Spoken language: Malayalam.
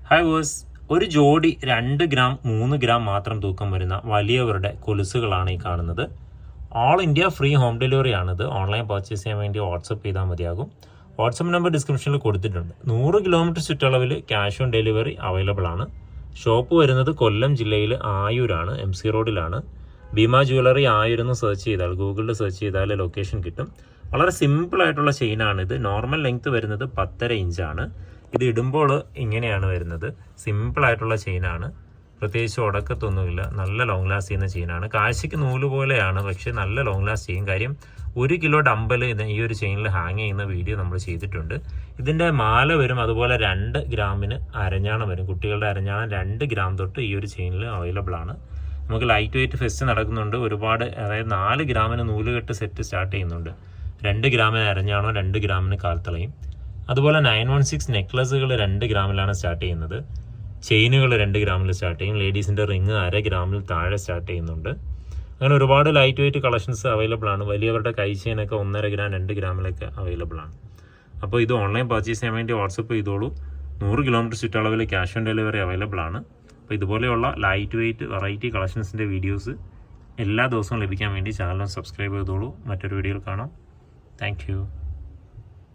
ഹായ് വേഴ്സ്, ഒരു ജോഡി 2 ഗ്രാം 3 ഗ്രാം മാത്രം തൂക്കം വരുന്ന വലിയവരുടെ കൊലുസുകളാണ് ഈ കാണുന്നത്. All India free home delivery ആണിത്. ഓൺലൈൻ പർച്ചേസ് ചെയ്യാൻ വേണ്ടി വാട്സപ്പ് ചെയ്താൽ മതിയാകും. വാട്സപ്പ് നമ്പർ ഡിസ്ക്രിപ്ഷനിൽ കൊടുത്തിട്ടുണ്ട്. 100 കിലോമീറ്റർ ചുറ്റളവിൽ ക്യാഷ് ഓൺ ഡെലിവറി അവൈലബിൾ ആണ്. ഷോപ്പ് വരുന്നത് കൊല്ലം ജില്ലയിൽ ആയൂരാണ്, MC റോഡിലാണ്. ഭീമ ജ്വല്ലറി ആയൂർ എന്ന് സെർച്ച് ചെയ്താൽ, ഗൂഗിളിൽ സെർച്ച് ചെയ്താൽ ലൊക്കേഷൻ കിട്ടും. വളരെ സിമ്പിൾ ആയിട്ടുള്ള ചെയിനാണിത്. നോർമൽ ലെങ്ത് വരുന്നത് 10.5 ഇഞ്ചാണ്. ഇത് ഇടുമ്പോൾ ഇങ്ങനെയാണ് വരുന്നത്. സിമ്പിളായിട്ടുള്ള ചെയിനാണ്, പ്രത്യേകിച്ച് ഉടക്കത്തൊന്നുമില്ല. നല്ല ലോങ് ലാസ്റ്റ് ചെയ്യുന്ന ചെയിനാണ്. കാഴ്ചയ്ക്ക് നൂല് പോലെയാണ്, പക്ഷേ നല്ല ലോങ് ലാസ്റ്റ് ചെയ്യും. കാര്യം 1 കിലോ ഡമ്പൽ ഈ ഒരു ചെയിനിൽ ഹാങ് ചെയ്യുന്ന വീഡിയോ നമ്മൾ ചെയ്തിട്ടുണ്ട്. ഇതിൻ്റെ മാല വരും, അതുപോലെ 2 ഗ്രാമിന് അരഞ്ഞാണം വരും. കുട്ടികളുടെ അരഞ്ഞാണം 2 ഗ്രാം തൊട്ട് ഈ ഒരു ചെയിനിൽ അവൈലബിൾ ആണ്. നമുക്ക് ലൈറ്റ് വെയിറ്റ് ഫെസ്റ്റ് നടക്കുന്നുണ്ട്. ഒരുപാട്, അതായത് 4 ഗ്രാമിന് നൂലുകെട്ട് സെറ്റ് സ്റ്റാർട്ട് ചെയ്യുന്നുണ്ട്. 2 ഗ്രാമിന് അരഞ്ഞാണോ, 2 ഗ്രാമിന് കാൽത്തളയും. അതുപോലെ 916 നെക്ലസുകൾ 2 ഗ്രാമിലാണ് സ്റ്റാർട്ട് ചെയ്യുന്നത്. ചെയിനുകൾ 2 ഗ്രാമിൽ സ്റ്റാർട്ട് ചെയ്യും. ലേഡീസിൻ്റെ റിങ് 1/2 ഗ്രാമിൽ താഴെ സ്റ്റാർട്ട് ചെയ്യുന്നുണ്ട്. അങ്ങനെ ഒരുപാട് ലൈറ്റ് വെയിറ്റ് കളക്ഷൻസ് അവൈലബിൾ ആണ്. വലിയവരുടെ കൈ ചെയിനൊക്കെ 1.5 ഗ്രാം 2 ഗ്രാമിലൊക്കെ അവൈലബിൾ ആണ്. അപ്പോൾ ഇത് ഓൺലൈൻ പർച്ചേസ് ചെയ്യാൻ വേണ്ടി വാട്സപ്പ് ചെയ്തോളൂ. 100 കിലോമീറ്റർ ചുറ്റളവിൽ ക്യാഷ് ഓൺ ഡെലിവറി അവൈലബിൾ ആണ്. അപ്പോൾ ഇതുപോലെയുള്ള ലൈറ്റ് വെയിറ്റ് വെറൈറ്റി കളക്ഷൻസിൻ്റെ വീഡിയോസ് എല്ലാ ദിവസവും ലഭിക്കാൻ വേണ്ടി ചാനൽ സബ്സ്ക്രൈബ് ചെയ്തോളൂ. മറ്റൊരു വീഡിയോയിൽ കാണാം. താങ്ക്